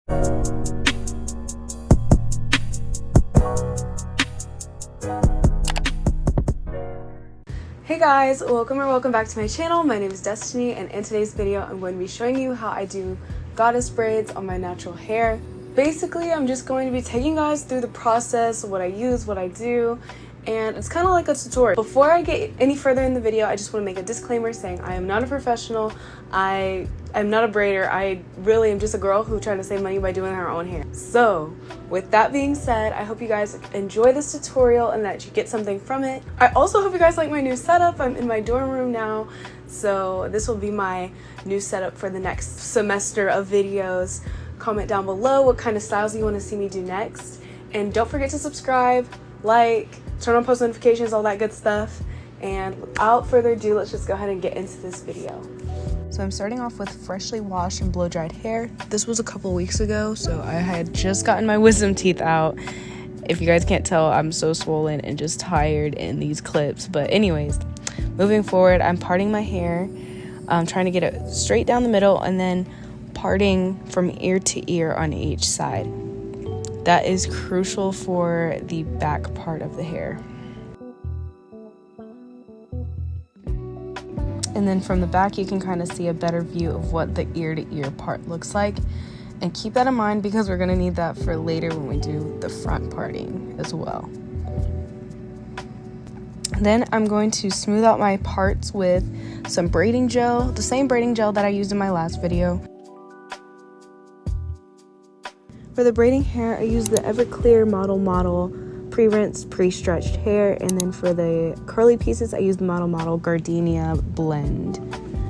Hey guys, welcome back to my channel. My name is Destiny, and in today's video I'm going to be showing you how I do goddess braids on my natural hair. Basically, I'm just going to be taking you guys through the process, what I use, what I do, and it's kind of like a tutorial. Before I get any further in the video, I just want to make a disclaimer saying I am not a professional. I'm not a braider. I really am just a girl who's trying to save money by doing her own hair. So with that being said, I hope you guys enjoy this tutorial and that you get something from it. I also hope you guys like my new setup. I'm in my dorm room now, so this will be my new setup for the next semester of videos. Comment down below what kind of styles you want to see me do next, and don't forget to subscribe, like, turn on post notifications, all that good stuff. And without further ado, let's just go ahead and get into this video. So I'm starting off with freshly washed and blow dried hair. This was a couple weeks ago, so I had just gotten my wisdom teeth out. If you guys can't tell, I'm so swollen and just tired in these clips. But anyways, moving forward, I'm parting my hair. I'm trying to get it straight down the middle and then parting from ear to ear on each side. That is crucial for the back part of the hair. And then from the back, you can kind of see a better view of what the ear to ear part looks like. And keep that in mind because we're going to need that for later when we do the front parting as well. Then I'm going to smooth out my parts with some braiding gel, the same braiding gel that I used in my last video. For the braiding hair, I use the Everclear Model pre-rinsed, pre-stretched hair, and then for the curly pieces, I use the Model Gardenia blend.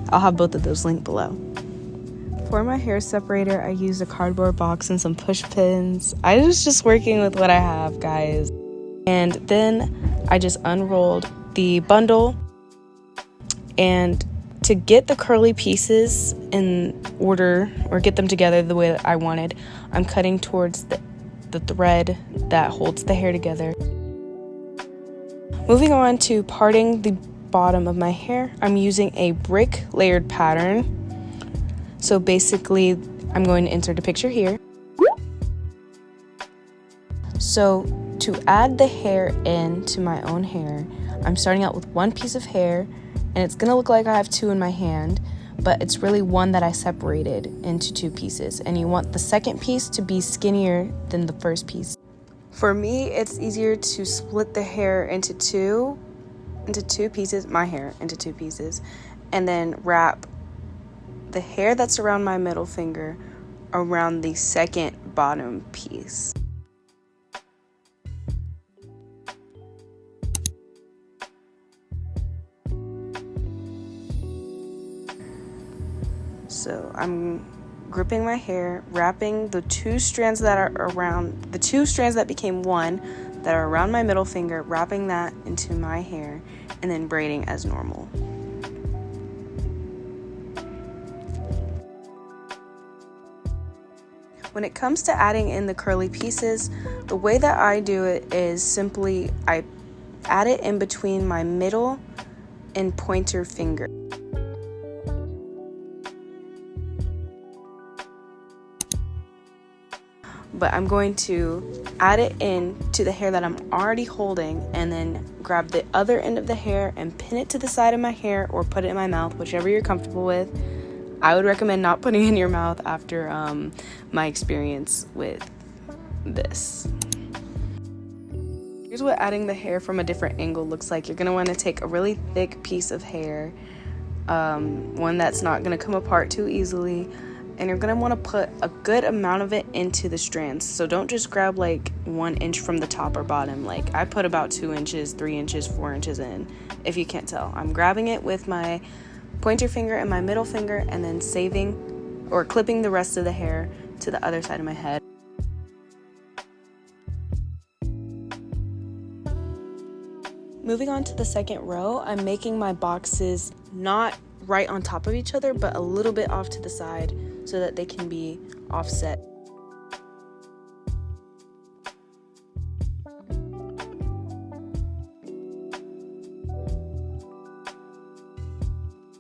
I'll have both of those linked below. For my hair separator, I use a cardboard box and some push pins. I was just working with what I have, guys. And then I just unrolled the bundle, and to get the curly pieces in order or get them together the way that I wanted, I'm cutting towards the thread that holds the hair together. Moving on to parting the bottom of my hair, I'm using a brick layered pattern. So basically, I'm going to insert a picture here. So to add the hair into my own hair, I'm starting out with one piece of hair, and it's gonna look like I have two in my hand, but it's really one that I separated into two pieces, and you want the second piece to be skinnier than the first piece. For me, it's easier to split the hair into two pieces, my hair into two pieces, and then wrap the hair that's around my middle finger around the second bottom piece. So I'm gripping my hair, wrapping the two strands that became one that are around my middle finger, wrapping that into my hair, and then braiding as normal. When it comes to adding in the curly pieces, the way that I do it is simply I add it in between my middle and pointer finger. But I'm going to add it in to the hair that I'm already holding, and then grab the other end of the hair and pin it to the side of my hair or put it in my mouth, whichever you're comfortable with. I would recommend not putting it in your mouth after my experience with this. Here's what adding the hair from a different angle looks like. You're going to want to take a really thick piece of hair, one that's not going to come apart too easily, and you're going to want to put a good amount of it into the strands. So don't just grab like 1 inch from the top or bottom. Like I put about 2 inches, 3 inches, 4 inches in, if you can't tell. I'm grabbing it with my pointer finger and my middle finger, and then saving or clipping the rest of the hair to the other side of my head. Moving on to the second row, I'm making my boxes not right on top of each other, but a little bit off to the side so that they can be offset.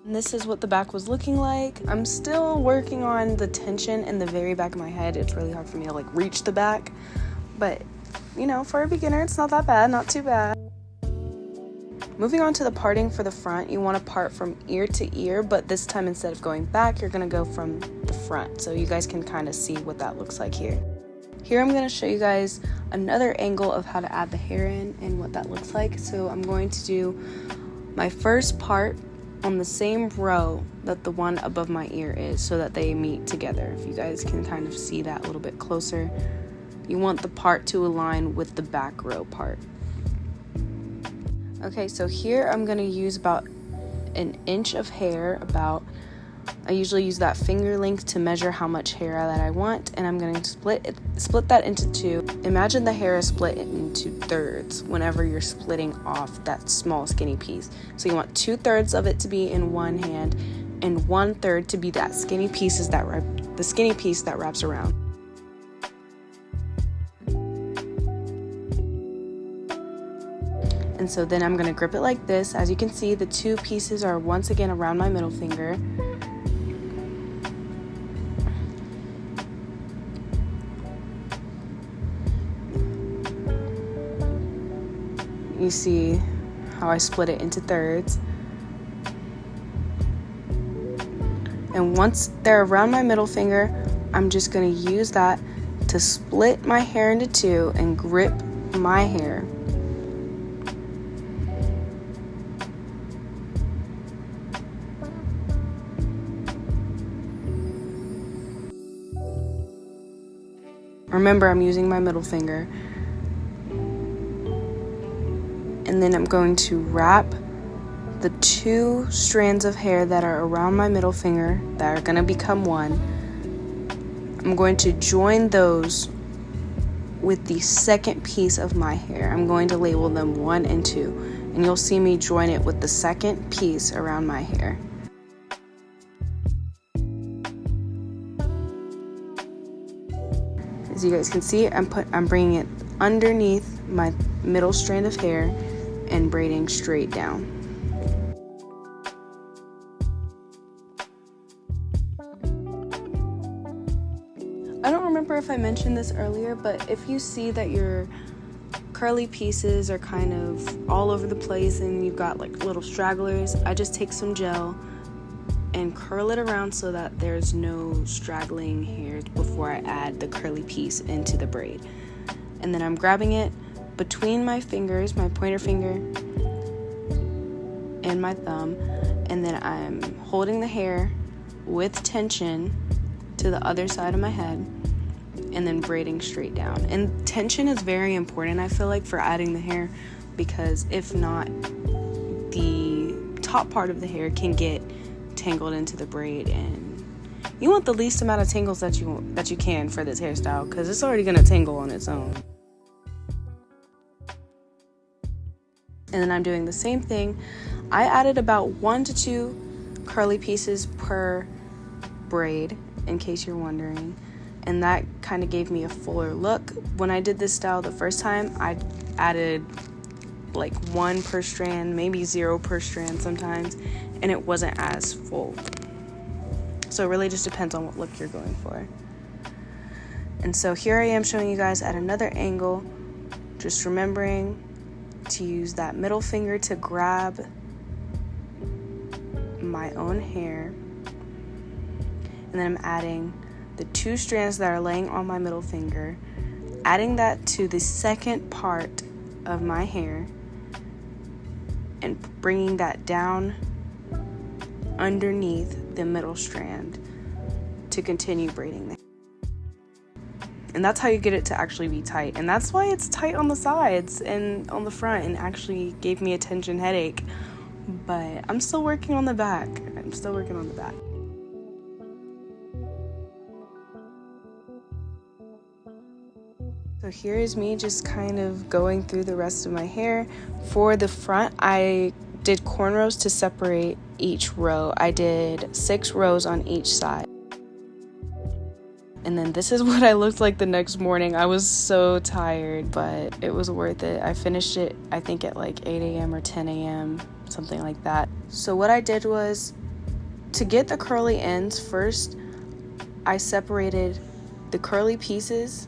And this is what the back was looking like. I'm still working on the tension in the very back of my head. It's really hard for me to like reach the back, but you know, for a beginner, it's not that bad, not too bad. Moving on to the parting for the front, you want to part from ear to ear, but this time instead of going back, you're going to go from the front, so you guys can kind of see what that looks like here. Here I'm going to show you guys another angle of how to add the hair in and what that looks like. So I'm going to do my first part on the same row that the one above my ear is, so that they meet together. If you guys can kind of see that a little bit closer, you want the part to align with the back row part. Okay, so here I'm going to use about an inch of hair. I usually use that finger length to measure how much hair that I want, and I'm going to split that into two. Imagine the hair is split into thirds whenever you're splitting off that small skinny piece. So you want 2/3 of it to be in one hand and 1/3 to be that skinny piece that wraps around. And so then I'm going to grip it like this. As you can see, the two pieces are once again around my middle finger. You see how I split it into thirds. And once they're around my middle finger, I'm just going to use that to split my hair into two and grip my hair. Remember, I'm using my middle finger. And then I'm going to wrap the two strands of hair that are around my middle finger that are going to become one. I'm going to join those with the second piece of my hair. I'm going to label them 1 and 2, and you'll see me join it with the second piece around my hair. As you guys can see, I'm bringing it underneath my middle strand of hair and braiding straight down. I don't remember if I mentioned this earlier, but if you see that your curly pieces are kind of all over the place and you've got like little stragglers, I just take some gel and curl it around so that there's no straggling hairs before I add the curly piece into the braid. And then I'm grabbing it between my fingers, my pointer finger and my thumb, and then I'm holding the hair with tension to the other side of my head and then braiding straight down. And tension is very important, I feel like, for adding the hair, because if not, the top part of the hair can get tangled into the braid, and you want the least amount of tangles that you can for this hairstyle, because it's already gonna tangle on its own. And then I'm doing the same thing. I added about 1 to 2 curly pieces per braid, in case you're wondering, and that kind of gave me a fuller look. When I did this style the first time, I added like 1 per strand, maybe 0 per strand sometimes, and it wasn't as full. So it really just depends on what look you're going for. And so here I am showing you guys at another angle, just remembering to use that middle finger to grab my own hair, and then I'm adding the 2 strands that are laying on my middle finger, adding that to the second part of my hair and bringing that down underneath the middle strand to continue braiding the hair. And that's how you get it to actually be tight, and that's why it's tight on the sides and on the front, and actually gave me a tension headache. But I'm still working on the back. So here is me just kind of going through the rest of my hair. For the front, I did cornrows to separate each row. I did 6 rows on each side. And then this is what I looked like the next morning. I was so tired, but it was worth it. I finished it, I think, at like 8 a.m. or 10 a.m., something like that. So what I did was To get the curly ends, first I separated the curly pieces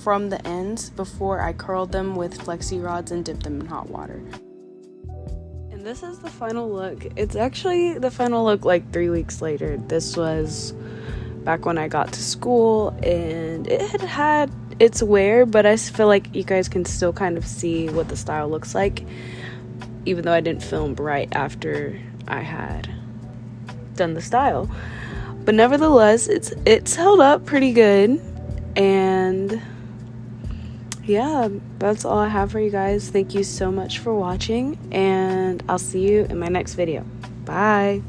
from the ends before I curled them with flexi rods and dipped them in hot water. And this is the final look. It's actually the final look like 3 weeks later. This was back when I got to school, and it had its wear, but I feel like you guys can still kind of see what the style looks like, even though I didn't film right after I had done the style. But nevertheless, it's held up pretty good. And yeah, that's all I have for you guys. Thank you so much for watching, and I'll see you in my next video. Bye.